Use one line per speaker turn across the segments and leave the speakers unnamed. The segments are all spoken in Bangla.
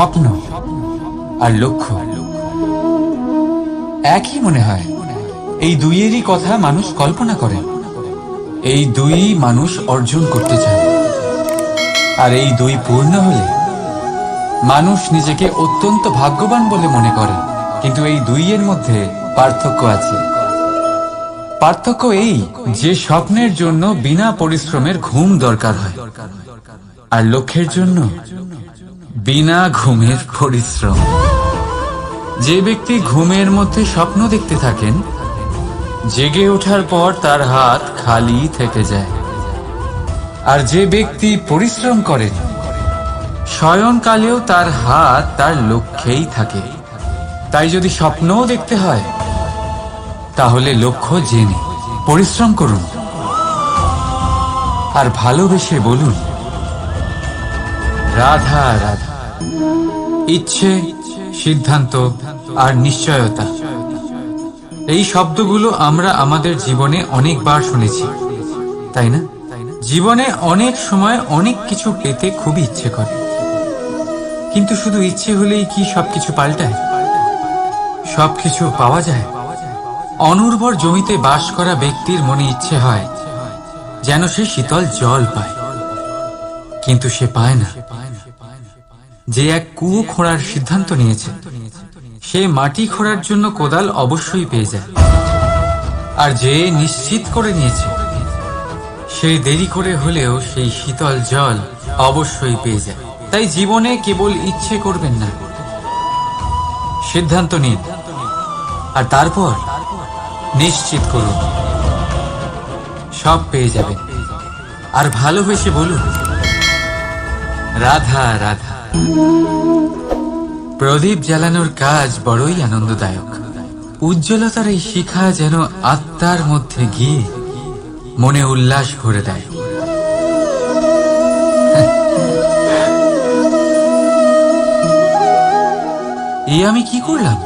স্বপ্ন আর লক্ষ্য একই মনে হয়। এই দুইয়েরই কথা মানুষ কল্পনা করে, এই দুই মানুষ অর্জন করতে চায়, আর এই দুই পূর্ণ হলে মানুষ নিজেকে অত্যন্ত ভাগ্যবান বলে মনে করে। কিন্তু এই দুইয়ের মধ্যে পার্থক্য আছে। পার্থক্য এই যে স্বপ্নের জন্য বিনা পরিশ্রমের ঘুম দরকার হয়, আর লক্ষ্যের জন্য বিনা ঘুমের পরিশ্রম। যে ব্যক্তি ঘুমের মধ্যে স্বপ্ন দেখতে থাকেন, জেগে ওঠার পর তার হাত খালি থেকে যায়। আর যে ব্যক্তি পরিশ্রম করেন, শয়নকালেও তার হাত তার লক্ষ্যেই থাকে। তাই যদি স্বপ্নও দেখতে হয়, তাহলে লক্ষ্য জেনে পরিশ্রম করুন আর ভালোবেসে বলুন, রাধা রাধা। ইচ্ছে, সিদ্ধান্ত আর নিশ্চয়তা, এই শব্দগুলো আমরা আমাদের জীবনে অনেকবার শুনেছি, তাই না? জীবনে অনেক সময় অনেক কিছু পেতে খুবই ইচ্ছে করে, কিন্তু শুধু ইচ্ছে হলেই কি সবকিছু পাল্টায়? সবকিছু পাওয়া যায়? অনুর্বর জমিতে বাস করা ব্যক্তির মনে ইচ্ছে হয় যেন সে শীতল জল পায়, কিন্তু সে পায় না। যে এক কুয়ো খোঁড়ার সিদ্ধান্ত নিয়েছে, সে মাটি খোঁড়ার জন্য কোদাল অবশ্যই পেয়ে যায়। আর যে নিশ্চিত করে নিয়েছে, সে দেরি করে হলেও সেই শীতল জল অবশ্যই পেয়ে যায়। তাই জীবনে কেবল ইচ্ছে করবেন না, সিদ্ধান্ত নিন আর তারপর নিশ্চিত করুন, সব পেয়ে যাবেন। আর ভালোবেসে বলুন, রাধা রাধা। প্রদীপ জ্বালানোর কাজ বড়ই আনন্দদায়ক। উজ্জ্বলতার এই শিখা যেন আত্মার মধ্যে গিয়ে মনে উল্লাস ভরে দেয়। এই আমি কি করলাম?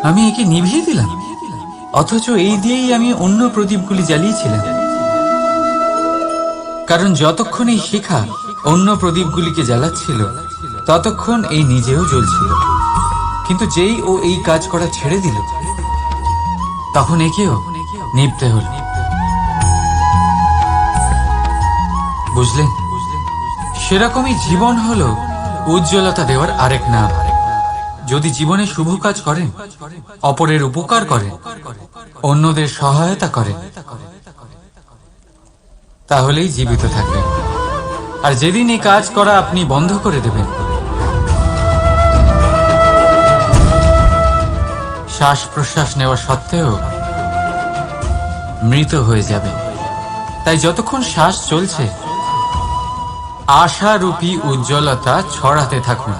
আমি একে নিভিয়ে দিলাম, অথচ এই দিয়েই আমি অন্য প্রদীপগুলি জ্বালিয়েছিলাম। কারণ যতক্ষণ এই শিখা অন্য প্রদীপগুলিকে জ্বালাচ্ছিল, ততক্ষণ এই নিজেও জ্বলছিল। কিন্তু যেই ও এই কাজ করা ছেড়ে দিল, তখন একেও নিভতে হল। বুঝলেন? সেরকমই জীবন হলো উজ্জ্বলতা দেওয়ার আরেক নাম। যদি জীবনে শুভ কাজ করেন, অপরের উপকার করেন, অন্যদের সহায়তা করেন, তাহলেই জীবিত থাকবেন। আর যেদিন এই কাজ করা আপনি বন্ধ করে দেবেন, শ্বাস প্রশ্বাস নেওয়া সত্ত্বেও মৃত হয়ে যাবেন। তাই যতক্ষণ শ্বাস চলছে, আশারূপী উজ্জ্বলতা ছড়াতে থাকুন।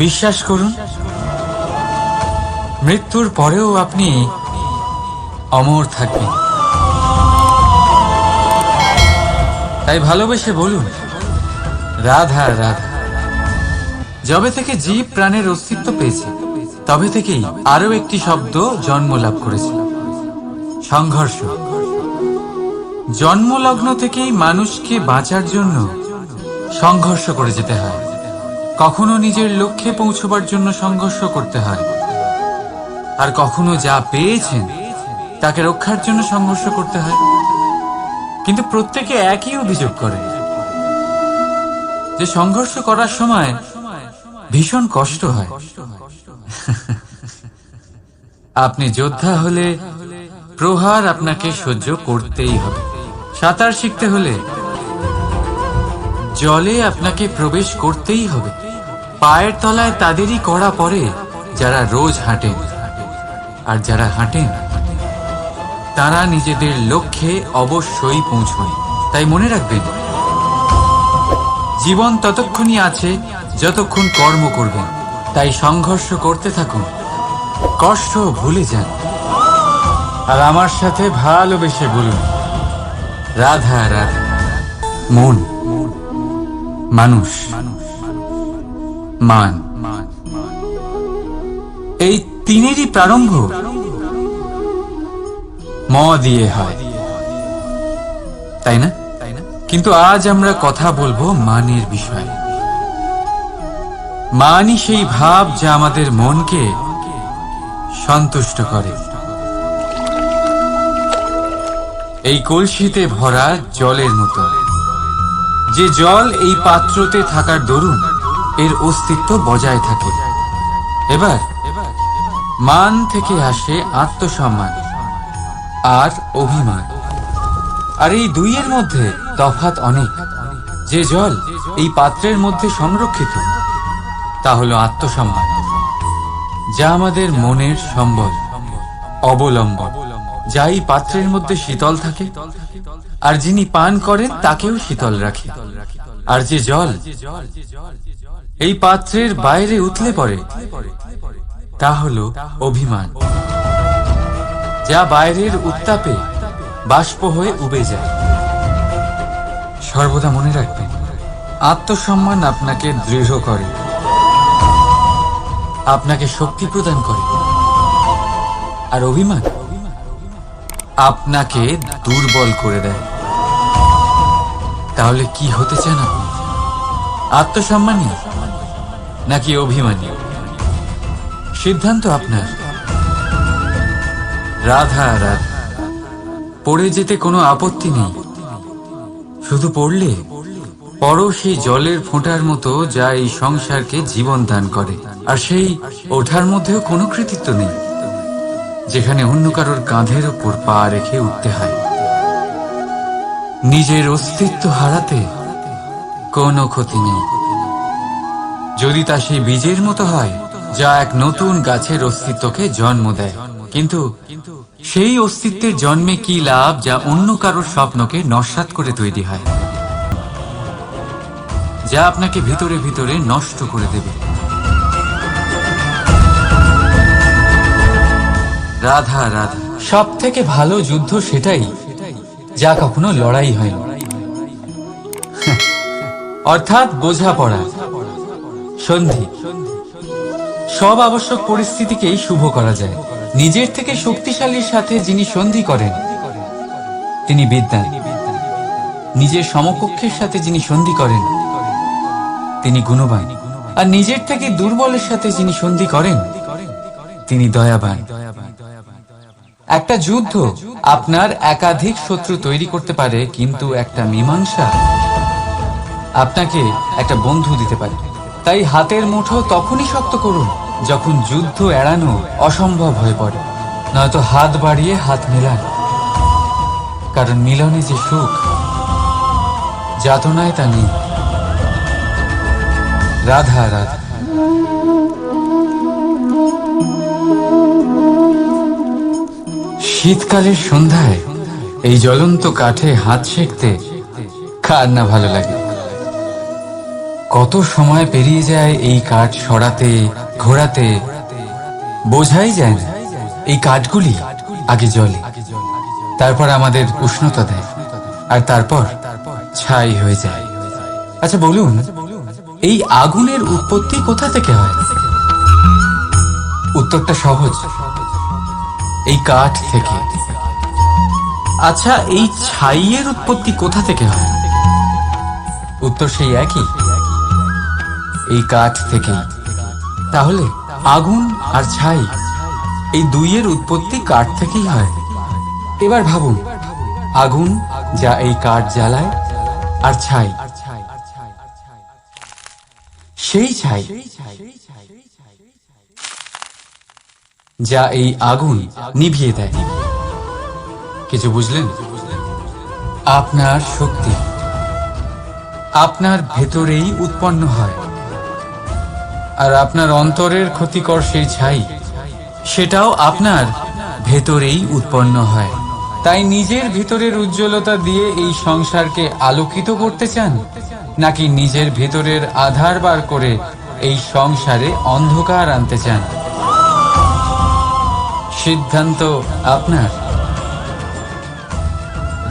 বিশ্বাস করুন, মৃত্যুর পরেও আপনি অমর থাকবেন। তাই ভালোবেসে বলুন, রাধা রাধা। যবে থেকে জীব প্রাণের অস্তিত্ব পেয়েছে, তবে থেকেই আরো একটি শব্দ জন্ম লাভ করেছে, সংঘর্ষ। জন্মলগ্ন থেকেই মানুষকে বাঁচার জন্য সংঘর্ষ করে যেতে হয়। কখনো নিজের লক্ষ্যে পৌঁছবার জন্য সংঘর্ষ করতে হয়, আর কখনো যা পেয়েছেন তাকে রক্ষার জন্য সংঘর্ষ করতে হয়। কিন্তু প্রত্যেকে একই অভিযোগ করে যে সংঘর্ষ করার সময় ভীষণ কষ্ট হয়। আপনি যোদ্ধা হলে প্রহার আপনাকে সহ্য করতেই হবে। সাঁতার শিখতে হলে জলে আপনাকে প্রবেশ করতেই হবে। পায়ের তলায় তাদেরই কড়া পড়ে যারা রোজ হাঁটেন, আর যারা হাঁটেন তারা নিজেদের লক্ষ্যে অবশ্যই পৌঁছন। তাই মনে রাখবেন, জীবন ততক্ষণই আছে যতক্ষণ কর্ম করবেন। তাই সংঘর্ষ করতে থাকুন, কষ্ট ভুলে যান, আর আমার সাথে ভালোবেসে বলুন, রাধা রাধা। মন, মানুষ, মান, এই তিনেরই প্রারম্ভ ম দিয়ে হয়, তাই না? কিন্তু আজ আমরা কথা বলবো মানের বিষয়ে। মানই সেই ভাব যা আমাদের মনকে সন্তুষ্ট করে। এই কলসিতে ভরা জলের মতো, যে জল এই পাত্রতে থাকার দরুন এর অস্তিত্ব বজায় থাকে। এবার মান থেকে আসে আত্মসম্মান আর অভিমান, আর এই দুইয়ের মধ্যে তফাৎ অনেক। যে জল এই পাত্রের মধ্যে সংরক্ষিত তা হলো আত্মসম্মান, যা আমাদের মনের সম্বল, অবলম্বন, যা এই পাত্রের মধ্যে শীতল থাকে আর যিনি পান করেন তাকেও শীতল রাখে। আর যে জল এই পাত্রের বাইরে উতলে পড়ে তা হলো অভিমান, যা বাইরের উত্তাপে বাষ্প হয়ে উবে যায়। সর্বদা মনে রাখবেন, আত্মসম্মান আপনাকে দৃঢ় করে, আপনাকে শক্তি প্রদান করে, আর অভিমান আপনাকে দুর্বল করে দেয়। তাহলে কি হতে চান আপনি? আত্মসম্মানী নাকি অভিমানী? সিদ্ধান্ত আপনার। রাধা রাধা। পড়ে যেতে কোনো আপত্তি নেই, শুধু পড়লে পরও সেই জলের ফোঁটার মতো যা এই সংসারকে জীবন দান করে। আর সেই ওঠার মধ্যেও কোনো কৃতিত্ব নেই, যেখানে অন্য কারোর কাঁধের ওপর পা রেখে উঠতে হয়। নিজের অস্তিত্ব হারাতে কোনো ক্ষতি নেই, যদি তা সেই বীজের মতো হয় যা এক নতুন গাছের অস্তিত্বকে জন্ম দেয়। কিন্তু সেই অস্তিত্বের জন্মে কি লাভ যা অন্য কারোর স্বপ্নকে নস্যাৎ করে তৈরি হয়, যা আপনাকে ভিতরে ভিতরে নষ্ট করে দেবে। রাধা রাধা। সব থেকে ভালো যুদ্ধ সেটাই যা কখনো লড়াই হয়নি, অর্থাৎ বোঝাপড়া, সন্ধি। সব আবশ্যক পরিস্থিতিকেই শুভ করা যায়। নিজের থেকে শক্তিশালীর সাথে যিনি সন্ধি করেন তিনি বিদ্বান, নিজের সমকক্ষের সাথে যিনি সন্ধি করেন তিনি গুণবান, আর নিজের থেকে দুর্বলের সাথে যিনি সন্ধি করেন তিনি দয়াবান। একটা যুদ্ধ আপনার একাধিক শত্রু তৈরি করতে পারে, কিন্তু একটা মীমাংসা আপনাকে একটা বন্ধু দিতে পারে। তাই হাতের মুঠো তখনই শক্ত করুন যখন যুদ্ধ এড়ানো অসম্ভব হয়ে পড়ে, নয়তো হাত বাড়িয়ে হাত মেলান, কারণ মিলনে যে সুখ, যাতনায় তা নেই। রাধা রাধা। শীতকালের সন্ধ্যায় এই জ্বলন্ত কাঠে হাত সেঁকতে কার না ভালো লাগে। কত সময় পেরিয়ে যায় এই কাঠ সরাতে, ঘোরাতে, বোঝাই যায় না। এই কাঠগুলি আগে জ্বলে, তারপর আমাদের উষ্ণতা দেয়, আর তারপর ছাই হয়ে যায়। আচ্ছা বলুন, এই আগুনের উৎপত্তি কোথা থেকে হয়? উত্তরটা সহজ, এই কাঠ থেকে। আচ্ছা, এই ছাইয়ের উৎপত্তি কোথা থেকে হয়? উত্তর সেই একই, এই কাঠ থেকে। তাহলে আগুন আর ছাই, এই দুইয়ের উৎপত্তি কাঠ থেকেই হয়। এবার ভাবুন, আগুন যা এই কাঠ জ্বালায়, আর ছাই সেই ছাই যা এই আগুন নিভিয়ে দেয়। কিছু বুঝলেন? আপনার শক্তি আপনার ভেতরেই উৎপন্ন হয়, আর আপনার অন্তরের ক্ষতিকর সেই ছাই, সেটাও আপনার ভেতরেই উৎপন্ন হয়। তাই নিজের ভিতরের উজ্জ্বলতা দিয়ে এই সংসারকে আলোকিত করতে চান, নাকি নিজের ভিতরের আধার বার করে এই সংসারে অন্ধকার আনতে চান? সিদ্ধান্ত আপনার।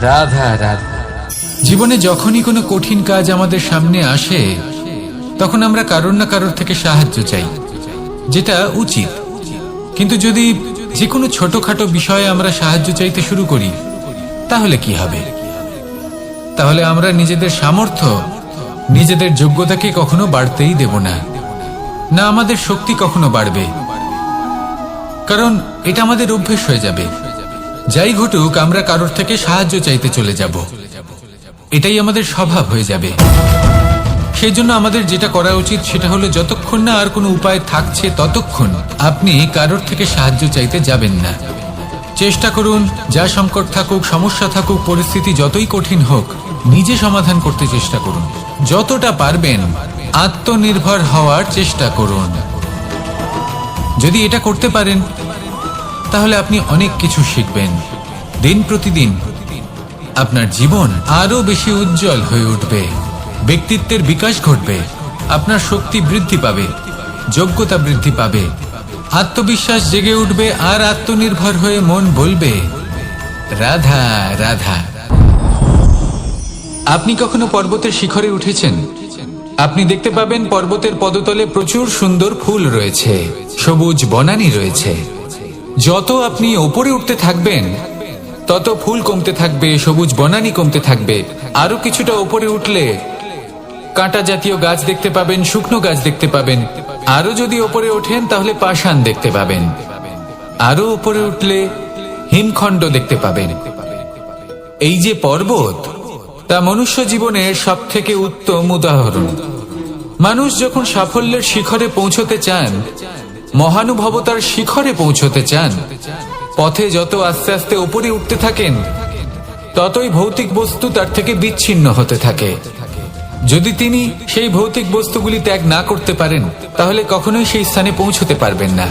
রাধা রাধা।
জীবনে যখনই কোনো কঠিন কাজ আমাদের সামনে আসে, তখন আমরা কারোর না কারোর থেকে সাহায্য চাই, যেটা উচিত। কিন্তু যদি যে কোনো ছোটখাটো বিষয়ে আমরা সাহায্য চাইতে শুরু করি, তাহলে কি হবে? তাহলে আমরা নিজেদের সামর্থ্য, নিজেদের যোগ্যতাকে কখনো বাড়তেই দেব না। না আমাদের শক্তি কখনো বাড়বে, কারণ এটা আমাদের অভ্যেস হয়ে যাবে। যাই ঘটুক আমরা কারোর থেকে সাহায্য চাইতে চলে যাব, এটাই আমাদের স্বভাব হয়ে যাবে। সেই জন্য আমাদের যেটা করা উচিত সেটা হলো যতক্ষণ না আর কোনো উপায় থাকছে ততক্ষণ আপনি কারোর থেকে সাহায্য চাইতে যাবেন না। চেষ্টা করুন, যা সংকট থাকুক, সমস্যা থাকুক, পরিস্থিতি যতই কঠিন হোক, নিজে সমাধান করতে চেষ্টা করুন। যতটা পারবেন আত্মনির্ভর হওয়ার চেষ্টা করুন। যদি এটা করতে পারেন তাহলে আপনি অনেক কিছু শিখবেন। দিন প্রতিদিন আপনার জীবন আরো বেশি উজ্জ্বল হয়ে উঠবে, ব্যক্তিত্বের বিকাশ ঘটবে, আপনার শক্তি বৃদ্ধি পাবে, যোগ্যতা বৃদ্ধি পাবে, আত্মবিশ্বাস জেগে উঠবে, আর আত্মনির্ভর হয়ে মন বলবে রাধা রাধা। আপনি কখনো পর্বতের শিখরে উঠেছেন? আপনি দেখতে পাবেন পর্বতের পদতলে প্রচুর সুন্দর ফুল রয়েছে, সবুজ বনানী রয়েছে। যত আপনি ওপরে উঠতে থাকবেন তত ফুল কমতে থাকবে, সবুজ বনানী কমতে থাকবে। আরো কিছুটা ওপরে উঠলে কাঁটা জাতীয় গাছ দেখতে পাবেন, শুকনো গাছ দেখতে পাবেন। আরো যদি ওপরে ওঠেন তাহলে পাষাণ দেখতে পাবেন। আরো ওপরে উঠলে হিমখণ্ড দেখতে পাবেন। এই যে পর্বত, তা মনুষ্য জীবনের সব থেকে উত্তম উদাহরণ। মানুষ যখন সাফল্যের শিখরে পৌঁছতে চান, মহানুভবতার শিখরে পৌঁছতে চান, পথে যত আস্তে আস্তে উপরে উঠতে থাকেন ততই ভৌতিক বস্তু তার থেকে বিচ্ছিন্ন হতে থাকে। যদি তিনি সেই ভৌতিক বস্তুগুলি ত্যাগ না করতে পারেন তাহলে কখনোই সেই স্থানে পৌঁছতে পারবেন না।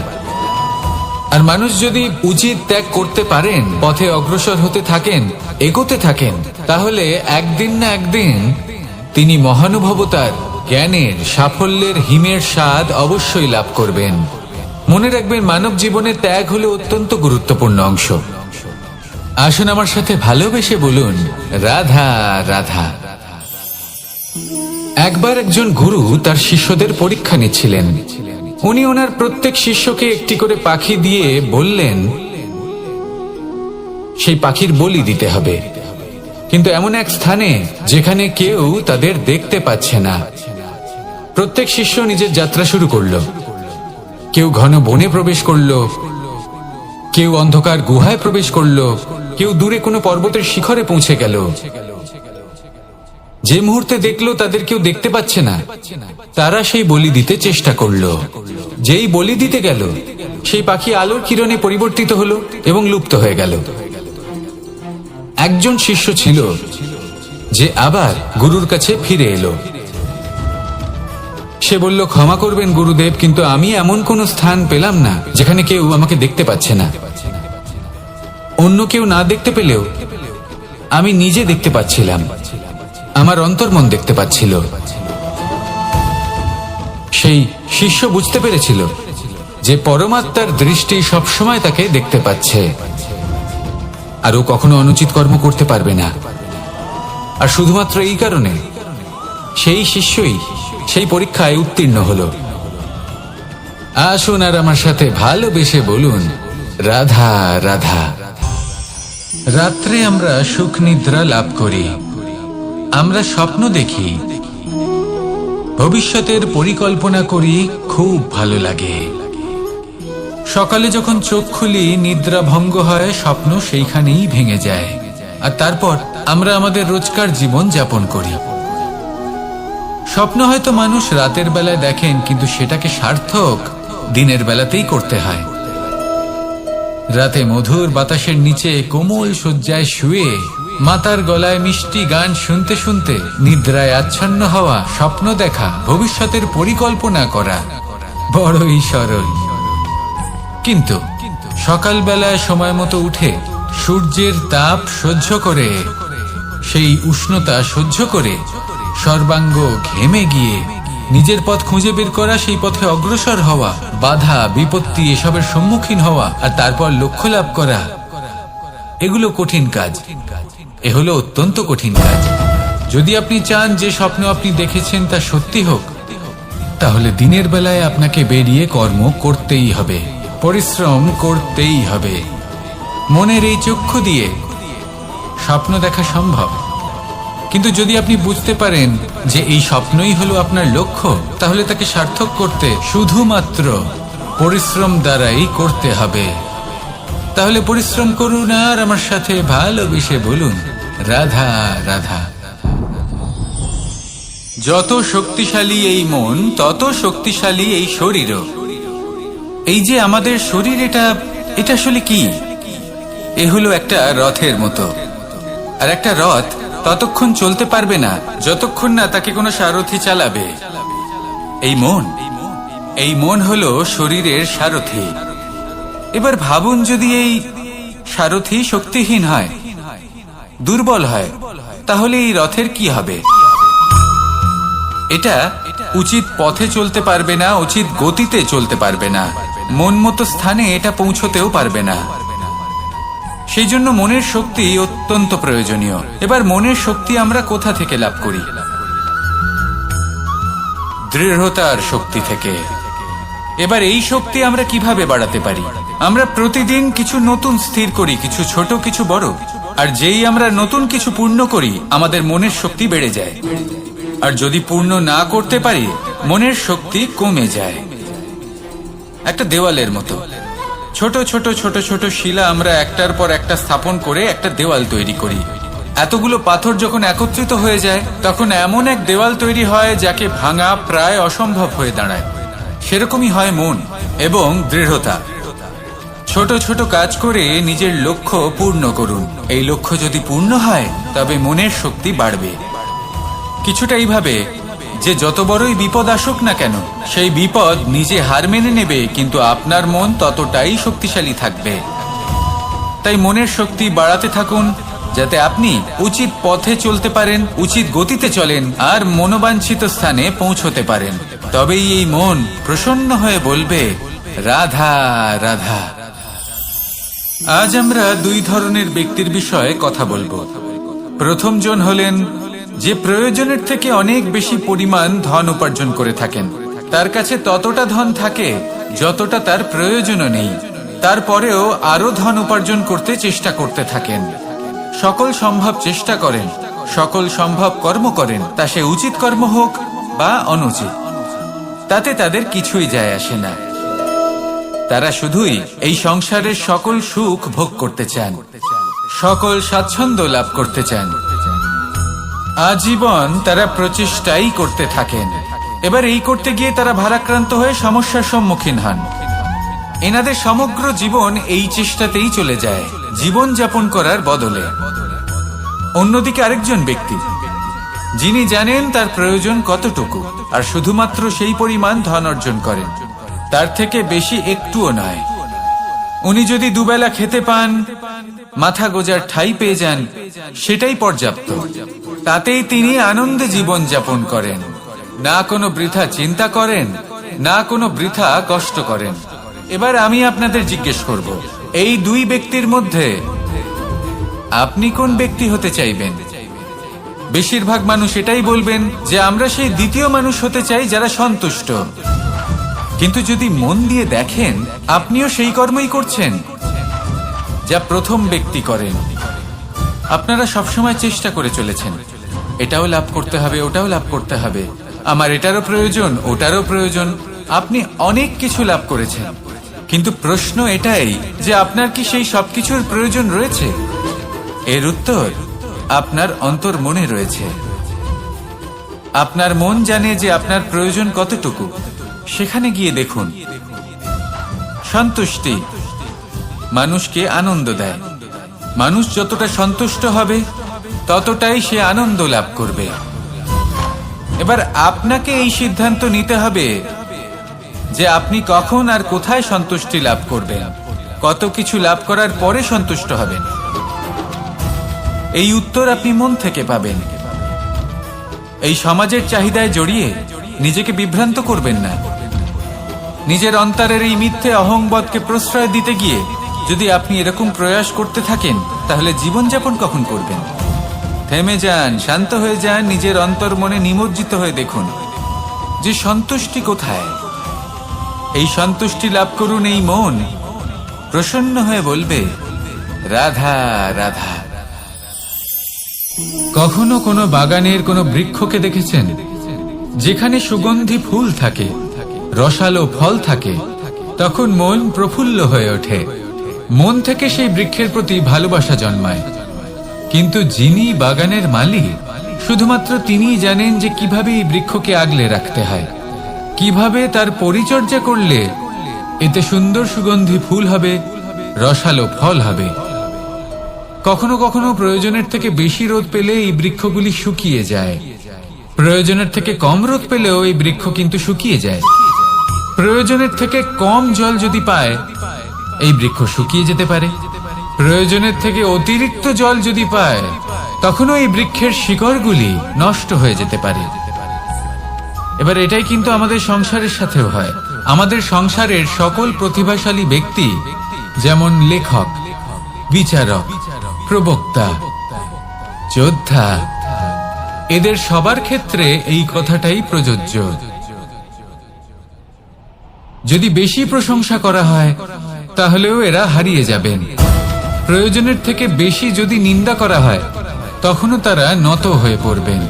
আর মানুষ যদি উচিত ত্যাগ করতে পারেন, পথে অগ্রসর হতে থাকেন, এগোতে থাকেন, তাহলে একদিন না একদিন তিনি মহানুভবতার, জ্ঞানের, সাফল্যের হিমের স্বাদ অবশ্যই লাভ করবেন। মনে রাখবেন, মানব জীবনে ত্যাগ হলো অত্যন্ত গুরুত্বপূর্ণ অংশ। আসুন আমার সাথে ভালোবেসে বলুন রাধা রাধা। একবার একজন গুরু তার শিষ্যদের পরীক্ষা নিচ্ছিলেন। উনি ওনার প্রত্যেক শিষ্যকে একটি করে পাখি দিয়ে বললেন সেই পাখির বলি দিতে হবে, কিন্তু এমন এক স্থানে যেখানে কেউ তাদের দেখতে পাচ্ছে না। প্রত্যেক শিষ্য নিজের যাত্রা শুরু করলো। কেউ ঘন বনে প্রবেশ করলো, কেউ অন্ধকার গুহায় প্রবেশ করলো, কেউ দূরে কোনো পর্বতের শিখরে পৌঁছে গেল। যে মুহূর্তে দেখলো তাদের কেউ দেখতে পাচ্ছে না, তারা সেই বলি দিতে চেষ্টা করলো। যেই বলি দিতে গেল, সেই পাখি আলোর কিরণে পরিবর্তিত হলো এবং লুপ্ত হয়ে গেল। একজন শিষ্য ছিল যে আবার গুরুর কাছে ফিরে এলো। সে বলল, ক্ষমা করবেন গুরুদেব, কিন্তু আমি এমন কোন স্থান পেলাম না যেখানে কেউ আমাকে দেখতে পাচ্ছে না। অন্য কেউ না দেখতে পেলেও আমি নিজে দেখতে পাচ্ছিলাম, আমার অন্তর্মন দেখতে পাচ্ছিল। সেই শিষ্য বুঝতে পেরেছিল যে পরমাত্মার দৃষ্টি সবসময় তাকে দেখতে পাচ্ছে, আর ও কখনো অনুচিত কর্ম করতে পারবে না। আর শুধুমাত্র এই কারণে সেই শিষ্যই সেই পরীক্ষায় উত্তীর্ণ হলো। আসুন আর আমার সাথে ভালোবেসে বলুন রাধা রাধা। রাত্রে আমরা সুখ নিদ্রা লাভ করি, আমরা স্বপ্ন দেখি, ভবিষ্যতের পরিকল্পনা করি, খুব ভালো লাগে। সকালে যখন চোখ খুলি নিদ্রা ভঙ্গ হয়, স্বপ্ন সেইখানেই ভেঙে যায়, আর তারপর আমরা আমাদের রোজকার জীবন যাপন করি। স্বপ্ন হয়তো মানুষ রাতের বেলায় দেখেন, কিন্তু সেটাকে সার্থক দিনের বেলাতেই করতে হয়। রাতে মধুর বাতাসের নিচে কোমল শয্যায় শুয়ে মাতার গলায় মিষ্টি গান শুনতে শুনতে নিদ্রায় আচ্ছন্ন হওয়া, স্বপ্ন দেখা, ভবিষ্যতের পরিকল্পনা করা বড়ই সরল। কিন্তু সকালবেলায় সময় মতো উঠে সূর্যের তাপ সহ্য করে, সেই উষ্ণতা সহ্য করে সর্বাঙ্গ ঘেমে গিয়ে নিজের পথ খুঁজে বের করা, সেই পথে অগ্রসর হওয়া, বাধা বিপত্তি এসবের সম্মুখীন হওয়া, আর তারপর লক্ষ্য লাভ করা, এগুলো কঠিন কাজ। এ হলো অত্যন্ত কঠিন কাজ। যদি আপনি চান যে স্বপ্ন আপনি দেখেছেন তা সত্যি হোক, তাহলে দিনের বেলায় আপনাকে বেরিয়ে কর্ম করতেই হবে, পরিশ্রম করতেই হবে। মনের এই চক্ষু দিয়ে স্বপ্ন দেখা সম্ভব, কিন্তু যদি আপনি বুঝতে পারেন যে এই স্বপ্নই হলো আপনার লক্ষ্য, তাহলে তাকে সার্থক করতে শুধুমাত্র পরিশ্রম দ্বারাই করতে হবে। তাহলে পরিশ্রম করুন আর আমার সাথে ভালোবেসে বলুন, রাধা রাধা। যত শক্তিশালী এই মন, তত শক্তিশালী এই শরীরও। এই যে আমাদের শরীর, এটা আসলে কি? এ হলো একটা রথের মতো। আর একটা রথ ততক্ষণ চলতে পারবে না যতক্ষণ না তাকে কোনো সারথি চালাবে। এই মন হলো শরীরের সারথি। এবার ভাবুন, যদি এই সারথি শক্তিহীন হয়, দুর্বল হয়, তাহলে এই রথের কি হবে? এটা উচিত পথে চলতে পারবে না, উচিত গতিতে চলতে পারবে না, মন মতো স্থানে এটা পৌঁছতেও পারবে না। সেই জন্য মনের শক্তি অত্যন্ত প্রয়োজনীয়। এবার মনের শক্তি আমরা কোথা থেকে লাভ করি? দৃঢ়তার শক্তি থেকে। এবার এই শক্তি আমরা কিভাবে বাড়াতে পারি? আমরা প্রতিদিন কিছু নতুন স্থির করি, কিছু ছোট কিছু বড়। আর যেই আমরা নতুন কিছু পূর্ণ করি, আমাদের মনের শক্তি বেড়ে যায়। আর যদি পূর্ণ না করতে পারি, মনের শক্তি কমে যায়। একটা দেওয়ালের মতো ছোট ছোট ছোট ছোট শিলা আমরা একটার পর একটা স্থাপন করে একটা দেওয়াল তৈরি করি। এতগুলো পাথর যখন একত্রিত হয়ে যায়, তখন এমন এক দেওয়াল তৈরি হয় যাকে ভাঙা প্রায় অসম্ভব হয়ে দাঁড়ায়। সেরকমই হয় মন এবং দৃঢ়তা। ছোট ছোট কাজ করে নিজের লক্ষ্য পূর্ণ করুন। এই লক্ষ্য যদি পূর্ণ হয়, তবে মনের শক্তি বাড়বে। কিছুটা এইভাবে যে যত বড়ই বিপদ আসুক না কেন, সেই বিপদ নিজে হার মেনে নেবে, কিন্তু আপনার মন ততটাই শক্তিশালী থাকবে। তাই মনের শক্তি বাড়াতে থাকুন, যাতে আপনি উচিত পথে চলতে পারেন, উচিত গতিতে চলেন আর মনোবাঞ্ছিত স্থানে পৌঁছতে পারেন। তবেই এই মন প্রসন্ন হয়ে বলবে, রাধা রাধা। আজ আমরা দুই ধরনের ব্যক্তির বিষয়ে কথা বলবো। প্রথম জন হলেন যে প্রয়োজনের থেকে অনেক বেশি পরিমাণ ধন উপার্জন করে থাকেন। তার কাছে ততটা ধন থাকে যতটা তার প্রয়োজনও নেই। তারপরেও আরো ধন উপার্জন করতে চেষ্টা করতে থাকেন। সকল সম্ভব চেষ্টা করেন, সকল সম্ভব কর্ম করেন, তা সে উচিত কর্ম হোক বা অনুচিত, তাতে তাদের কিছুই যায় আসে না। তারা শুধুই এই সংসারের সকল সুখ ভোগ করতে চান, সকল স্বাচ্ছন্দ্য লাভ করতে চান। আজীবন তারা প্রচেষ্টাই করতে থাকেন। এবার এই করতে গিয়ে তারা ভারাক্রান্ত হয়ে সমস্যার সম্মুখীন হন। এনাদের সমগ্র জীবন এই চেষ্টাতেই চলে যায়, জীবন যাপন করার বদলে। অন্যদিকে আরেকজন ব্যক্তি, যিনি জানেন তার প্রয়োজন কতটুকু আর শুধুমাত্র সেই পরিমাণ ধন অর্জন করেন, তার থেকে বেশি একটুও নয়। উনি যদি দুবেলা খেতে পান, মাথা গোজার ঠাঁই পেয়ে যান, সেটাই পর্যাপ্ত। তাতেই তিনি আনন্দে জীবন যাপন করেন, না কোনো বৃথা চিন্তা করেন, না কোনো বৃথা কষ্ট করেন। এবার আমি আপনাদের জিজ্ঞেস করব, এই দুই ব্যক্তির মধ্যে আপনি কোন ব্যক্তি হতে চাইবেন? বেশিরভাগ মানুষ এটাই বলবেন যে আমরা সেই দ্বিতীয় মানুষ হতে চাই যারা সন্তুষ্ট। কিন্তু যদি মন দিয়ে দেখেন, আপনিও সেই কর্মই করছেন যা প্রথম ব্যক্তি করেন। আপনারা সবসময় চেষ্টা করে চলেছেন, এটাও লাভ করতে হবে, ওটাও লাভ করতে হবে, আমার এটারও প্রয়োজন, ওটারও প্রয়োজন। আপনি অনেক কিছু লাভ করেছেন, কিন্তু প্রশ্ন এটাই যে আপনার কি সেই সবকিছুর প্রয়োজন রয়েছে? এর উত্তর আপনার অন্তর মনে রয়েছে। আপনার মন জানে যে আপনার প্রয়োজন কতটুকু। সেখানে গিয়ে দেখুন। সন্তুষ্টি মানুষকে আনন্দ দেয়। মানুষ যতটা সন্তুষ্ট হবে, ততটাই সে আনন্দ লাভ করবে। এবার আপনাকে এই সিদ্ধান্ত নিতে হবে যে আপনি কখন আর কোথায় সন্তুষ্টি লাভ করবেন, কত কিছু লাভ করার পরে সন্তুষ্ট হবেন। এই উত্তর আপনি মন থেকে পাবেন। এই সমাজের চাহিদায় জড়িয়ে নিজেকে বিভ্রান্ত করবেন না। নিজের অন্তরের এই মিথ্যে অহংবোধকে প্রশ্রয় দিতে গিয়ে যদি আপনি এরকম প্রয়াস করতে থাকেন, তাহলে জীবনযাপন কখন করবেন? থেমে যান, শান্ত হয়ে যান, নিজের অন্তর মনে নিমজ্জিত হয়ে দেখুন যে সন্তুষ্টি কোথায়। এই সন্তুষ্টি লাভ করুন। এই মন প্রসন্ন হয়ে বলবে, রাধা রাধা। কখনো কোনো বাগানের কোনো বৃক্ষকে দেখেছেন যেখানে সুগন্ধি ফুল থাকে, রসালো ফল থাকে? তখন মন প্রফুল্ল হয়ে ওঠে, মন থেকে সেই বৃক্ষের প্রতি ভালোবাসা জন্মায়। কিন্তু যিনি বাগানের মালিক, শুধুমাত্র তিনিই জানেন যে কিভাবে এই বৃক্ষকে আগলে রাখতে হয়, কিভাবে তার পরিচর্যা করলে এতে সুন্দর সুগন্ধি ফুল হবে, রসালো ফল হবে। কখনো কখনো প্রয়োজনের থেকে বেশি রোদ পেলে এই বৃক্ষগুলি শুকিয়ে যায়, প্রয়োজনের থেকে কম রোদ পেলেও এই বৃক্ষ কিন্তু শুকিয়ে যায়। প্রয়োজনের থেকে কম জল যদি পায়, এই বৃক্ষ শুকিয়ে যেতে পারে। প্রয়োজনের থেকে অতিরিক্ত জল যদি পায়, তখনও এই বৃক্ষের শিকড়গুলি নষ্ট হয়ে যেতে পারে। এবার এটাই কিন্তু আমাদের সংসারের সাথেও হয়। আমাদের সংসারের সকল প্রতিভাশালী ব্যক্তি, যেমন লেখক, বিচারক, প্রবক্তা, যোদ্ধা, এদের সবার ক্ষেত্রে এই কথাটাই প্রযোজ্য। যদি বেশি প্রশংসা করা হয়, তাহলেও এরা হারিয়ে যাবেন। প্রয়োজনের থেকে বেশি যদি নিন্দা করা হয়, তখনও তারা নত হয়ে পড়বেন।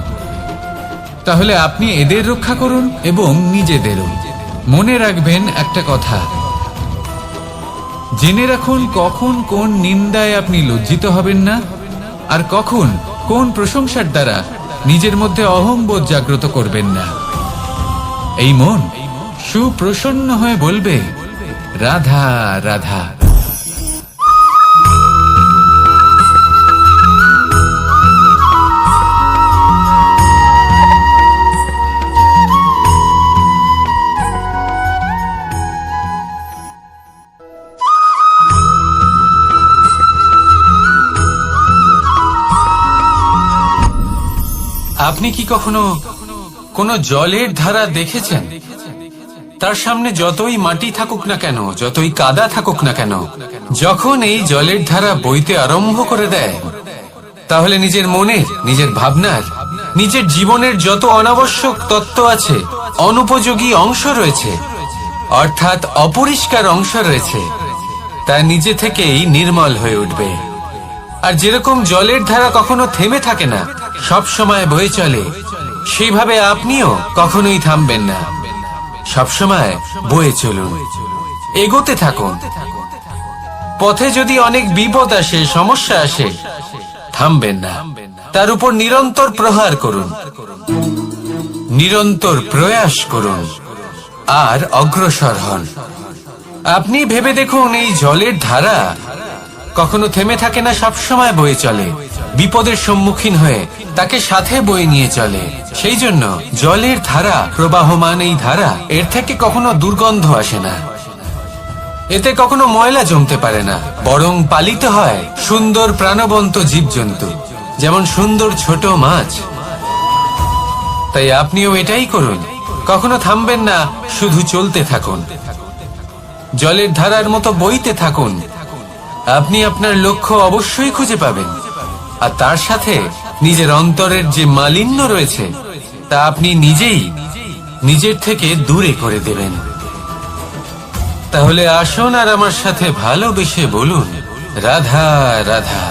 তাহলে আপনি এদের রক্ষা করুন এবং নিজেদেরও। মনে রাখবেন একটা কথা, জেনে রাখুন কখন কোন নিন্দায় আপনি লজ্জিত হবেন না, আর কখন কোন প্রশংসার দ্বারা নিজের মধ্যে অহংবোধ জাগ্রত করবেন না। এই মন সুপ্রসন্ন হয়ে বলবে, রাধা রাধা। আপনি কি কখনো কোনো জলের ধারা দেখেছেন? তার সামনে যতই মাটি থাকুক না কেন, যতই কাদা থাকুক না কেন, যখন এই জলের ধারা বইতে আরম্ভ করে দেয়, তাহলে নিজের মনের, নিজের ভাবনার, নিজের জীবনের যত অনাবশ্যক তত্ত্ব আছে, অনুপযোগী অংশ রয়েছে, অর্থাৎ অপরিষ্কার অংশ রয়েছে, তা নিজে থেকেই নির্মল হয়ে উঠবে। আর যেরকম জলের ধারা কখনো থেমে থাকে না, সব সময় বয়ে চলে, সেইভাবে আপনিও কখনোই থামবেন না। সবসময় বয়ে চলুন, এগোতে থাকুন। পথে যদি অনেক বিপদ আসে, সমস্যা আসে, থামবেন না, তার উপর নিরন্তর প্রহার করুন, নিরন্তর প্রয়াস করুন আর অগ্রসর হন। আপনি ভেবে দেখুন, এই জলের ধারা কখনো থেমে থাকে না, সবসময় বয়ে চলে, বিপদের সম্মুখীন হয়ে তাকে সাথে বয়ে নিয়ে চলে। সেই জন্য জলের ধারা, প্রবাহমান এই ধারা, এর থেকে কখনো দুর্গন্ধ আসে না, এতে কখনো ময়লা জমতে পারে না, বরং পালিত হয় সুন্দর প্রাণবন্ত জীবজন্তু, যেমন সুন্দর ছোট মাছ। তাই আপনিও এটাই করুন, কখনো থামবেন না, শুধু চলতে থাকুন, জলের ধারার মতো বইতে থাকুন। আপনি আপনার লক্ষ্য অবশ্যই খুঁজে পাবেন, আর তার সাথে নিজের অন্তরের যে মালিন্য রয়েছে, তা আপনি নিজেই নিজের থেকে দূরে করে দেবেন। তাহলে আসুন আর আমার সাথে ভালোবেসে বলুন, রাধা রাধা।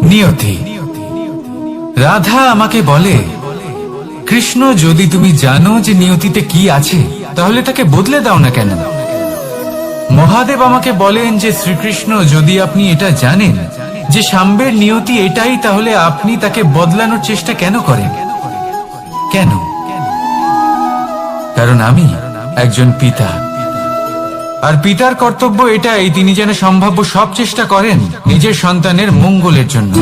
নিয়তি। রাধা আমাকে বলে, কৃষ্ণ, যদি তুমি জানো যে নিয়তিতে কি আছে, তাহলে তাকে বদলে দাও না কেন? মহাদেব আমাকে বলেন যে শ্রীকৃষ্ণ, যদি আপনি এটা জানেন যে সাম্বের নিয়তি এটাই, তাহলে আপনি তাকে বদলানোর চেষ্টা কেন করেন? কেন? কারণ আমি একজন পিতা, আর পিতার কর্তব্য এটাই, তিনি যেন সম্ভাব্য সব চেষ্টা করেন নিজের সন্তানের মঙ্গলের জন্য।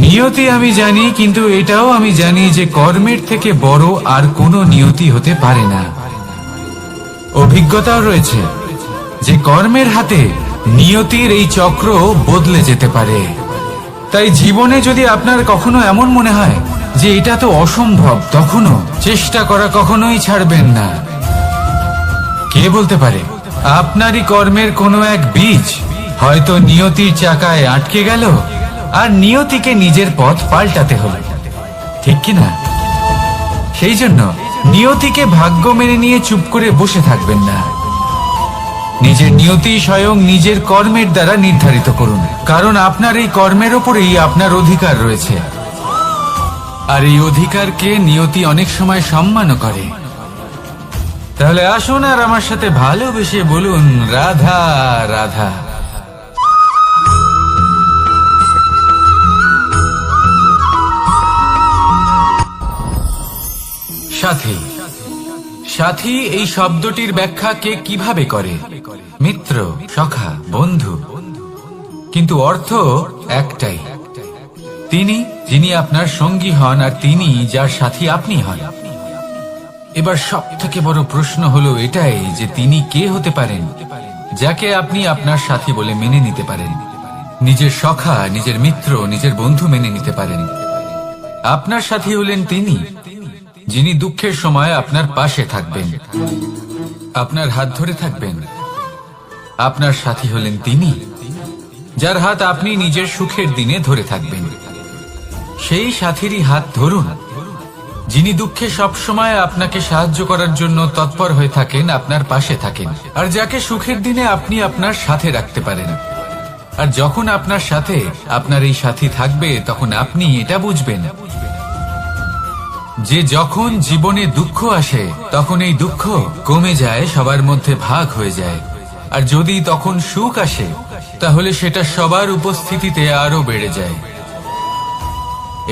নিয়তি আমি জানি, কিন্তু এটাও আমি জানি যে কর্মের থেকে বড় আর কোনো নিয়তি হতে পারে না। অভিজ্ঞতাও রয়েছে যে কর্মের হাতে নিয়তির এই চক্র বদলে যেতে পারে। তাই জীবনে যদি আপনার কখনো এমন মনে হয় যে এটা তো অসম্ভব, তখনও চেষ্টা করা কখনোই ছাড়বেন না। কে বলতে পারে আপনারই কর্মের কোনো এক বীজ হয়তো নিয়তির চাকায় আটকে গেল, আর নিয়তিকে নিজের পথ পাল্টাতে হলো, ঠিক কিনা? সেই জন্য নিয়তিকে ভাগ্য মেনে নিয়ে চুপ করে বসে থাকবেন না। নিজের নিয়তি স্বয়ং নিজের কর্মের দ্বারা নির্ধারিত করুন, কারণ আপনার এই কর্মের ওপরেই আপনার অধিকার রয়েছে। আর এই অধিকারকে নিয়তি অনেক সময় সম্মানও করে। তাহলে আসুন আর আমার সাথে ভালোবেসে বলুন, রাধা রাধা। সাথী, সাথী এই শব্দটির ব্যাখ্যা কে কিভাবে করে? মিত্র, সখা, বন্ধু। কিন্তু অর্থ একটাই, তিনি যিনি আপনার সঙ্গী হন আর তিনি যার সাথী আপনি হন। এবার সব থেকে বড় প্রশ্ন হলো এটাই যে তিনি কে হতে পারেন যাকে আপনি আপনার সাথী বলে মেনে নিতে পারেন, নিজের সখা, নিজের মিত্র, নিজের বন্ধু মেনে নিতে পারেন। আপনার সাথী হলেন তিনি যিনি দুঃখের সময় আপনার পাশে থাকবেন, আপনার হাত ধরে থাকবেন। আপনার সাথী হলেন তিনি যার হাত আপনি নিজের সুখের দিনে ধরে থাকবেন। সেই সাথীরই হাত ধরুন যিনি দুঃখে সবসময় আপনাকে সাহায্য করার জন্য তৎপর হয়ে থাকেন, আপনার পাশে থাকেন, আর যাকে সুখের দিনে আপনি আপনার সাথে রাখতে পারেন। আর যখন আপনার সাথে আপনার এই সাথী থাকবে তখন আপনি এটা বুঝবেন যে যখন জীবনে দুঃখ আসে তখন এই দুঃখ কমে যায়, সবার মধ্যে ভাগ হয়ে যায়। আর যদি তখন সুখ আসে তাহলে সেটা সবার উপস্থিতিতে আরো বেড়ে যায়।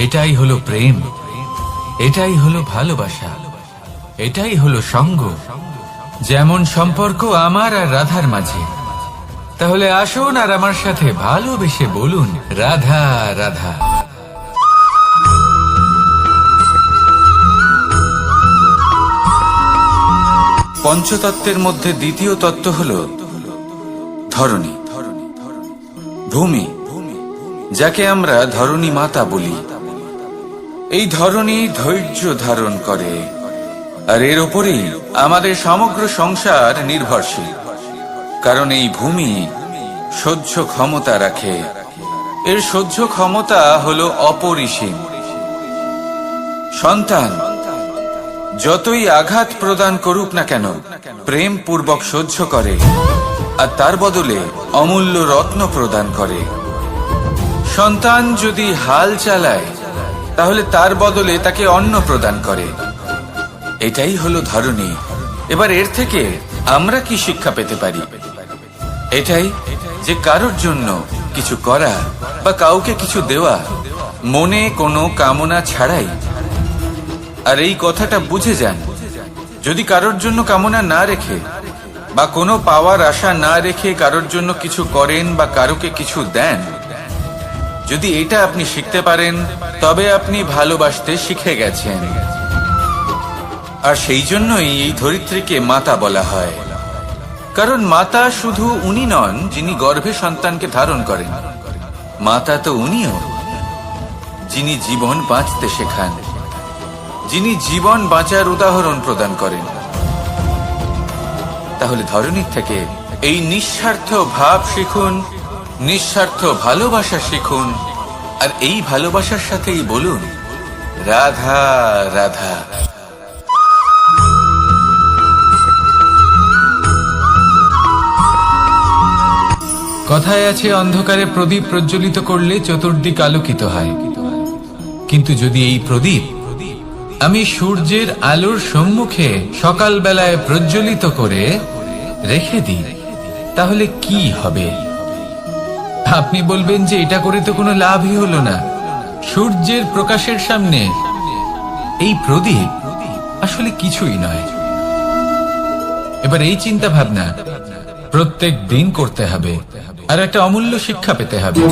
এটাই হলো প্রেম, এটাই হলো ভালোবাসা, এটাই হলো সঙ্গ, যেমন সম্পর্ক আমার আর রাধার মাঝে। তাহলে আসুন আর আমার সাথে ভালোবেসে বলুন, রাধা রাধা।
পঞ্চতত্ত্বের মধ্যে দ্বিতীয় তত্ত্ব হল ধরণী, ভূমি, যাকে আমরা ধরণী মাতা বলি। এই ধরণী ধৈর্য ধারণ করে, আর এর ওপরেই আমাদের সমগ্র সংসার নির্ভরশীল। কারণ এই ভূমি সহ্য ক্ষমতা রাখে, এর সহ্য ক্ষমতা হলো অপরিসীম। সন্তান যতই আঘাত প্রদান করুক না কেন প্রেম পূর্বক সহ্য করে, আর তার বদলে অমূল্য রত্ন প্রদান করে। সন্তান যদি হাল চালায় তাহলে তার বদলে তাকে অন্ন প্রদান করে। এটাই হলো ধরণী। এবার এর থেকে আমরা কি শিক্ষা পেতে পারি? এটাই যে কারোর জন্য কিছু করা বা কাউকে কিছু দেওয়া মনে কোনো কামনা ছাড়াই। আর এই কথাটা বুঝে যান, যদি কারোর জন্য কামনা না রেখে বা কোনো পাওয়ার আশা না রেখে কারোর জন্য কিছু করেন বা কারোকে কিছু দেন, যদি এটা আপনি শিখতে পারেন তবে আপনি ভালোবাসতে শিখে গেছেন। আর সেই জন্যই এই ধরিত্রীকে মাতা বলা হয়। কারণ মাতা শুধু উনি নন যিনি গর্ভে সন্তানকে ধারণ করেন, মাতা তো উনিও যিনি জীবন বাঁচতে শেখান, যিনি জীবন বাঁচার উদাহরণ প্রদান করেন। তাহলে ধরণীর থেকে এই নিঃস্বার্থ ভাব শিখুন, নিঃস্বার্থ ভালোবাসা শিখুন, আর এই ভালোবাসার সাথেই বলুন, রাধা রাধা।
কথায় আছে, অন্ধকারে প্রদীপ প্রজ্বলিত করলে চতুর্দিক আলোকিত হয়। কিন্তু যদি এই প্রদীপ আমি সূর্যের আলোর সম্মুখে সকালবেলায় প্রজ্বলিত করে রেখে দিই, তাহলে কি হবে? আপনি বলবেন যে এটা করে তো কোনো লাভই হলো না। সূর্যের প্রকাশের সামনে এই প্রদীপ আসলে কিছুই নয়। এবার এই চিন্তা ভাবনা প্রত্যেক দিন করতে হবে, আর একটা অমূল্য শিক্ষা পেতে হবে।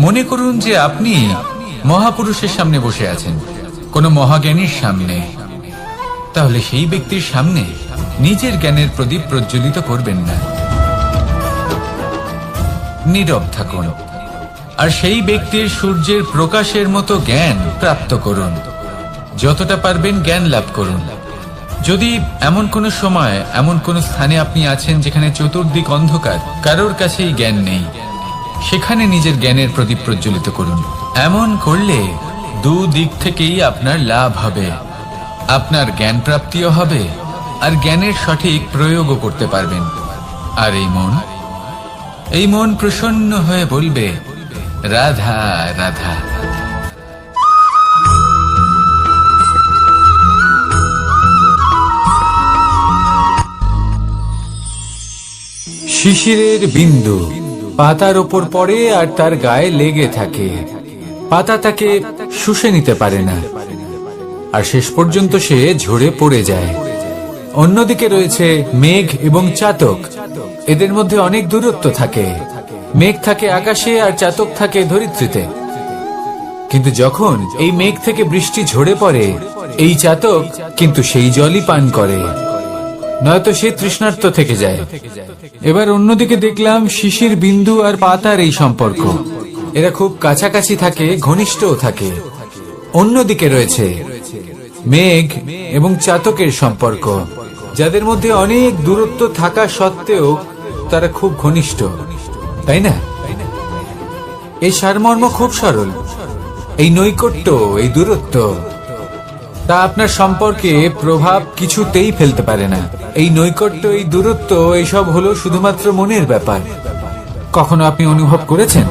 মনে করুন যে আপনি মহাপুরুষের সামনে বসে আছেন, কোনো মহাজ্ঞানীর সামনে। তাহলে সেই ব্যক্তির সামনে নিজের জ্ঞানের প্রদীপ প্রজ্বলিত করবেন না, নীরব থাকুন, আর সেই ব্যক্তির সূর্যের প্রকাশের মতো জ্ঞান প্রাপ্ত করুন। যতটা পারবেন জ্ঞান লাভ করুন। যদি এমন কোনো সময় এমন কোনো স্থানে আপনি আছেন যেখানে চতুর্দিক অন্ধকার, কারোর কাছেই জ্ঞান নেই, সেখানে নিজের জ্ঞানের প্রদীপ প্রজ্বলিত করুন। এমন করলে দুদিক থেকেই আপনার লাভ হবে। আপনার জ্ঞান প্রাপ্তিও হবে আর জ্ঞানের সঠিক প্রয়োগও করতে পারবেন। আর এই মন প্রসন্ন হয়ে বলবে, রাধা রাধা। শিশিরের বিন্দু পাতার ওপর পড়ে আর তার গায়ে লেগে থাকে। পাতা তাকে শুষে নিতে পারে না, আর শেষ পর্যন্ত সে ঝরে পড়ে যায়। অন্যদিকে রয়েছে মেঘ এবং চাতক। এদের মধ্যে অনেক দূরত্ব থাকে। মেঘ থাকে আকাশে আর চাতক থাকে ধরিত্রীতে। কিন্তু যখন এই মেঘ থেকে বৃষ্টি ঝরে পড়ে, এই চাতক কিন্তু সেই জলই পান করে, নয়তো সে তৃষ্ণার্ত থেকে যায়। এবার অন্যদিকে দেখলাম শিশির বিন্দু আর পাতার এই সম্পর্ক। এরা খুব কাছাকাছি থাকে, ঘনিষ্ঠও থাকে। অন্যদিকে রয়েছে মেঘ এবং চাতকের সম্পর্ক, যাদের মধ্যে অনেক দূরত্ব থাকা সত্ত্বেও তারা খুব ঘনিষ্ঠ, তাই না? এই সারমর্ম খুব সরল। এই নৈকট্য, এই দূরত্ব, তা আপনার সম্পর্কে প্রভাব কিছুতেই ফেলতে পারে না। এই নৈকট্য, এই দূরত্ব, এইসব হলো শুধুমাত্র মনের ব্যাপার। কখনো আপনি অনুভব করেছেন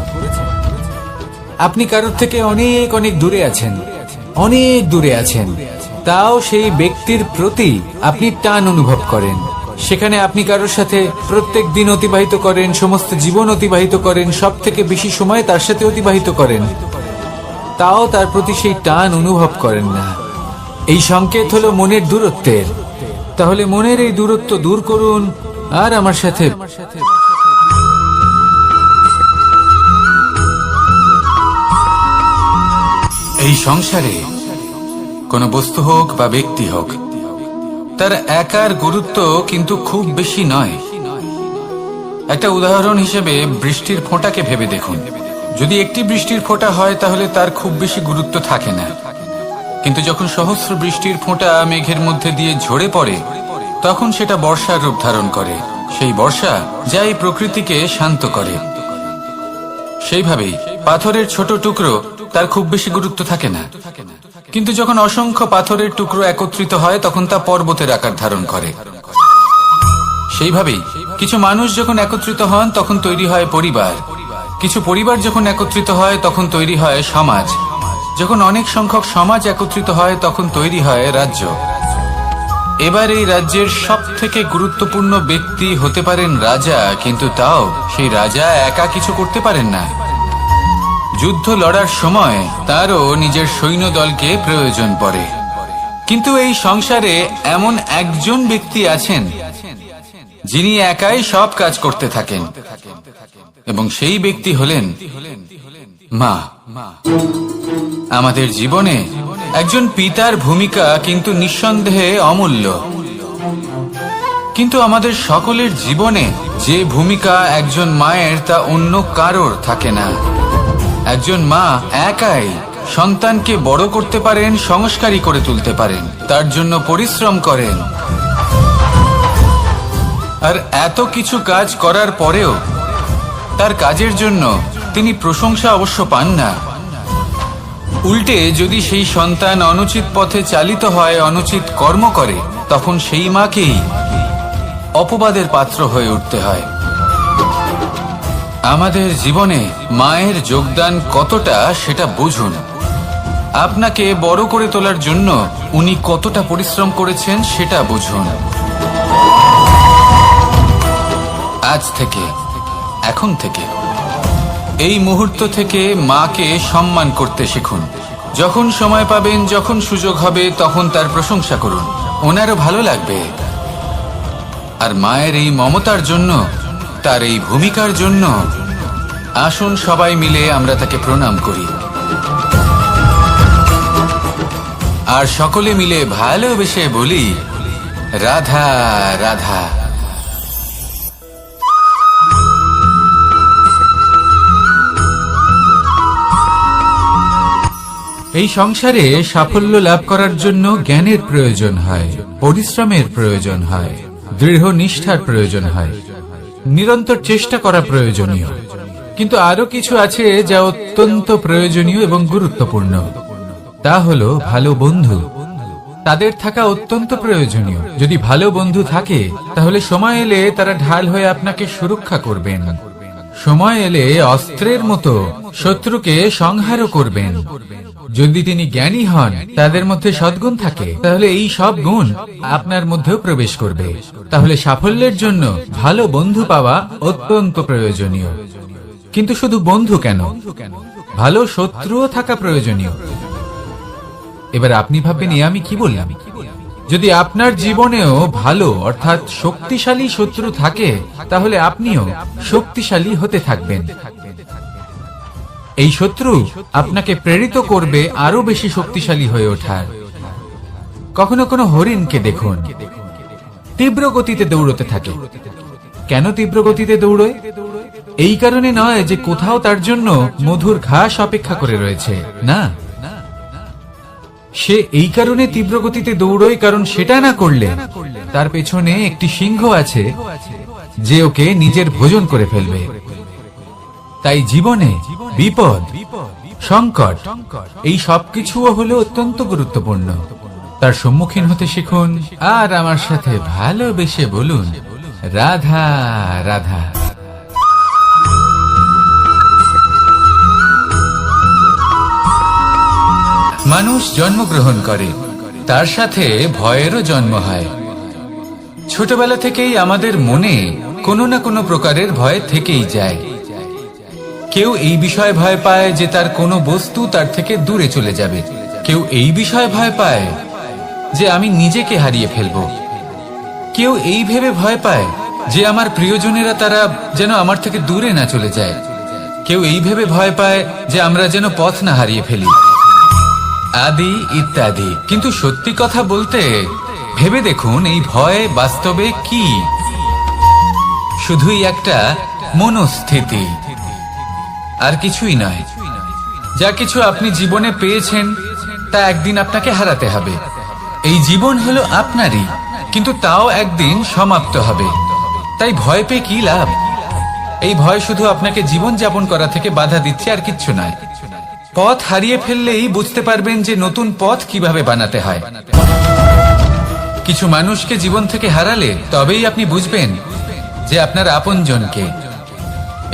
আপনি কারোর থেকে অনেক অনেক দূরে আছেন, অনেক দূরে আছেন, তাও সেই ব্যক্তির প্রতি আপনি টান অনুভব করেন। সেখানে আপনি কারোর সাথে প্রত্যেক দিন অতিবাহিত করেন, সমস্ত জীবন অতিবাহিত করেন, সব থেকে বেশি সময় তার সাথে অতিবাহিত করেন, তাও তার প্রতি সেই টান অনুভব করেন না। এই সংকেত হলো মনের দূরত্বের। তাহলে মনের এই দূরত্ব দূর করুন আর আমার সাথে। এই সংসারে কোন বস্তু হোক বা ব্যক্তি হোক, তার একার গুরুত্ব কিন্তু খুব বেশি নয়। একটা উদাহরণ হিসেবে বৃষ্টির ফোঁটাকে ভেবে দেখুন। যদি একটি বৃষ্টির ফোঁটা হয় তাহলে তার খুব বেশি গুরুত্ব থাকে না, কিন্তু যখন সহস্র বৃষ্টির ফোঁটা মেঘের মধ্যে দিয়ে ঝরে পড়ে, তখন সেটা বর্ষার রূপ ধারণ করে। সেই বর্ষা যা এই প্রকৃতিকে শান্ত করে। সেইভাবেই পাথরের ছোট টুকরো, তার খুব বেশি গুরুত্ব থাকে না, কিন্তু যখন অসংখ্য পাথরের টুকরো একত্রিত হয় তখন তা পর্বতের আকার ধারণ করে। সেইভাবেই কিছু মানুষ যখন একত্রিত হন তখন তৈরি হয় পরিবার। কিছু পরিবার যখন একত্রিত হয় তখন তৈরি হয় সমাজ। যখন অনেক সংখ্যক সমাজ একত্রিত হয় তখন তৈরি হয় রাজ্য। এবার এই রাজ্যের সব থেকে গুরুত্বপূর্ণ ব্যক্তি হতে পারেন রাজা, কিন্তু তাও সেই রাজা একা কিছু করতে পারেন না। যুদ্ধ লড়ার সময় তারও নিজের সৈন্যদলকে প্রয়োজন পড়ে। কিন্তু এই সংসারে এমন একজন ব্যক্তি আছেন যিনি একাই সব কাজ করতে থাকেন, এবং সেই ব্যক্তি হলেন মা। আমাদের জীবনে একজন পিতার ভূমিকা কিন্তু নিঃসন্দেহে অমূল্য, কিন্তু আমাদের সকলের জীবনে যে ভূমিকা একজন মায়ের তা অন্য কারোর থাকে না। একজন মা একাই সন্তানকে বড় করতে পারেন, সংস্কারী করে তুলতে পারেন, তার জন্য পরিশ্রম করেন। আর এত কিছু কাজ করার পরেও তার কাজের জন্য তিনি প্রশংসা অবশ্য পান না। উল্টে যদি সেই সন্তান অনুচিত পথে চালিত হয়, অনুচিত কর্ম করে, তখন সেই মাকেই অপবাদের পাত্র হয়ে উঠতে হয়। আমাদের জীবনে মায়ের যোগদান কতটা সেটা বুঝুন। আপনাকে বড় করে তোলার জন্য উনি কতটা পরিশ্রম করেছেন সেটা বুঝুন। আজ থেকে, এখন থেকে, এই মুহূর্ত থেকে মাকে সম্মান করতে শিখুন। যখন সময় পাবেন, যখন সুযোগ হবে, তখন তার প্রশংসা করুন, ওনারও ভালো লাগবে। আর মায়ের এই মমতার জন্য, তার এই ভূমিকার জন্য আসুন সবাই মিলে আমরা তাকে প্রণাম করি, আর সকলে মিলে ভালোবেসে বলি, রাধা রাধা। এই সংসারে সাফল্য লাভ করার জন্য জ্ঞানের প্রয়োজন হয়, পরিশ্রমের প্রয়োজন হয়, দৃঢ় নিষ্ঠার প্রয়োজন হয়, নিরন্তর চেষ্টা করা প্রয়োজনীয়। কিন্তু আরো কিছু আছে যা অত্যন্ত প্রয়োজনীয় এবং গুরুত্বপূর্ণ। তা হলো ভালো বন্ধু। তাদের থাকা অত্যন্ত প্রয়োজনীয়। যদি ভালো বন্ধু থাকে তাহলে সময় এলে তারা ঢাল হয়ে আপনাকে সুরক্ষা করবেন। সময় এলে অস্ত্রের মতো শত্রুকে সংহারও করবেন। যদি তিনি জ্ঞানী হন, তাদের মধ্যে সদ্গুণ থাকে, তাহলে এই সব গুণ আপনার মধ্যেও প্রবেশ করবে। তাহলে সাফল্যের জন্য ভালো বন্ধু পাওয়া অত্যন্ত প্রয়োজনীয়। কিন্তু শুধু বন্ধু কেন, ভালো শত্রুও থাকা প্রয়োজনীয়। এবার আপনি ভাববেন, আমি কি বললাম? যদি আপনার জীবনেও ভালো অর্থাৎ শক্তিশালী শত্রু থাকে, তাহলে আপনিও শক্তিশালী হতে থাকবেন। এই শত্রু আপনাকে প্রেরিত করবে আরো বেশি শক্তিশালী হয়ে ওঠার। কখনো কোনো হরিণকে দেখুন, তীব্র গতিতে দৌড়তে থাকে। কেন তীব্র গতিতে দৌড়য়? এই কারণে নয় যে কোথাও তার জন্য মধুর ঘাস অপেক্ষা করে রয়েছে, না। সে এই কারণে তীব্র গতিতে দৌড়য় কারণ সেটা না করলে তার পেছনে একটি সিংহ আছে যে ওকে নিজের ভোজন করে ফেলবে। তাই জীবনে বিপদ, সংকট, এই সবকিছুও হলো অত্যন্ত গুরুত্বপূর্ণ। তার সম্মুখীন হতে শিখুন আর আমার সাথে ভালোবেসে বলুন, রাধা রাধা। মানুষ জন্মগ্রহণ করে, তার সাথে ভয়েরও জন্ম হয়। ছোটবেলা থেকেই আমাদের মনে কোনো না কোনো প্রকারের ভয় থেকেই যায়। কেউ এই বিষয়ে ভয় পায় যে তার কোনো বস্তু তার থেকে দূরে চলে যাবে। কেউ এই বিষয়ে ভয় পায় যে আমি নিজেকে হারিয়ে ফেলব। কেউ এই ভেবে ভয় পায় যে আমার প্রিয়জনেরা তারা যেন আমার থেকে দূরে না চলে যায়। কেউ এই ভেবে ভয় পায় যে আমরা যেন পথ না হারিয়ে ফেলি, আদি ইত্যাদি। কিন্তু সত্যি কথা বলতে ভেবে দেখুন, এই ভয় বাস্তবে কি? শুধুই একটা মনস্থিতি, আর কিছুই নয়। যা কিছু আপনি জীবনে পেয়েছেন তা একদিন আপনাকে হারাতে হবে। এই জীবন হলো আপনারই, কিন্তু তাও একদিন সমাপ্ত হবে। তাই ভয় পেয়ে কি লাভ? এই ভয় শুধু আপনাকে জীবন যাপন করা থেকে বাধা দিচ্ছে, আর কিচ্ছু নয়। পথ হারিয়ে ফেললেই বুঝতে পারবেন যে নতুন পথ কিভাবে বানাতে হয়। কিছু মানুষকে জীবন থেকে হারালে তবেই আপনি বুঝবেন যে আপনার আপনজনকে।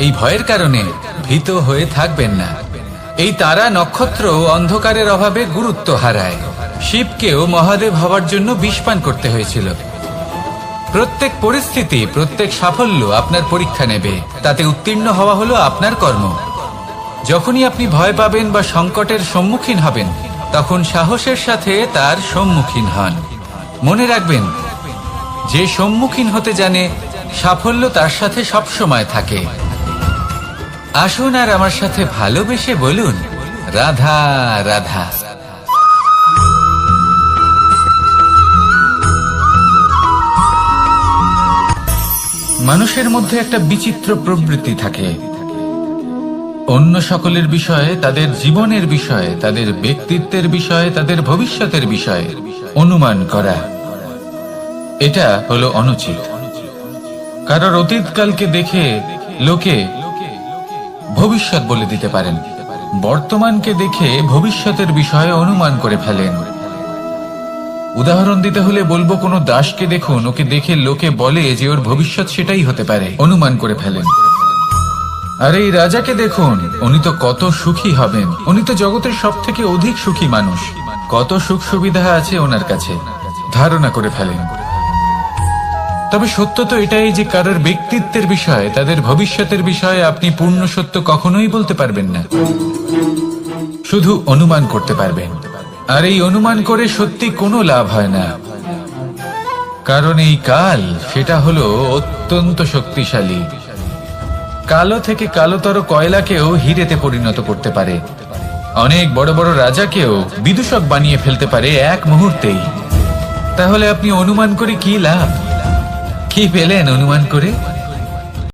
এই ভয়ের কারণে ভীত হয়ে থাকবেন না। এই তারা নক্ষত্র অন্ধকারের অভাবে গুরুত্ব হারায়। শিবকেও মহাদেব হওয়ার জন্য বিষ পান করতে হয়েছিল। প্রত্যেক পরিস্থিতি, প্রত্যেক সাফল্য আপনার পরীক্ষা নেবে। তাতে উত্তীর্ণ হওয়া হলো আপনার কর্ম। যখনই আপনি ভয় পাবেন বা সংকটের সম্মুখীন হবেন, তখন সাহসের সাথে তার সম্মুখীন হন। মনে রাখবেন, যে সম্মুখীন হতে জানে, সাফল্য তার সাথে সবসময় থাকে। আসুন আর আমার সাথে ভালোবেসে বলুন, রাধা রাধা। মানুষের মধ্যে একটা বিচিত্র প্রবৃত্তি থাকে। অন্য সকলের বিষয়ে, তাদের জীবনের বিষয়ে, তাদের ব্যক্তিত্বের বিষয়ে, তাদের ভবিষ্যতের বিষয়ে অনুমান করা। এটা হলো অনুচিত। কারোর অতীতকালকে দেখে লোকে ভবিষ্যৎ বলে দিতে পারেন। বর্তমানকে দেখে ভবিষ্যতের বিষয়ে অনুমান করে ফেলেন। উদাহরণ দিতে হলে বলবো, কোনো দাসকে দেখুন, ওকে দেখে লোকে বলে যে ওর ভবিষ্যৎ সেটাই হতে পারে, অনুমান করে ফেলেন। আর এই রাজাকে দেখুন, উনি তো কত সুখী হবেন, উনি তো জগতের সব থেকে অধিক সুখী মানুষ, কত সুখ সুবিধা আছে ওনার কাছে, ধারণা করে ফেলেন। তবে সত্য তো এটাই যে কারোর ব্যক্তিত্বের বিষয়ে, তাদের ভবিষ্যতের বিষয়ে আপনি পূর্ণ সত্য কখনোই বলতে পারবেন না, শুধু অনুমান করতে পারবেন। আর এই অনুমান করে সত্যি কোনো লাভ হয় না, কারণ এই কাল সেটা হলো অত্যন্ত শক্তিশালী। কালো থেকে কালোতর কয়লাকেও হিরেতে পরিণত করতে পারে। অনেক বড় বড় রাজাকেও বিদূষক বানিয়ে ফেলতে পারে এক মুহূর্তেই। তাহলে আপনি অনুমান করে কি লাভ? কি পেলেন অনুমান করে?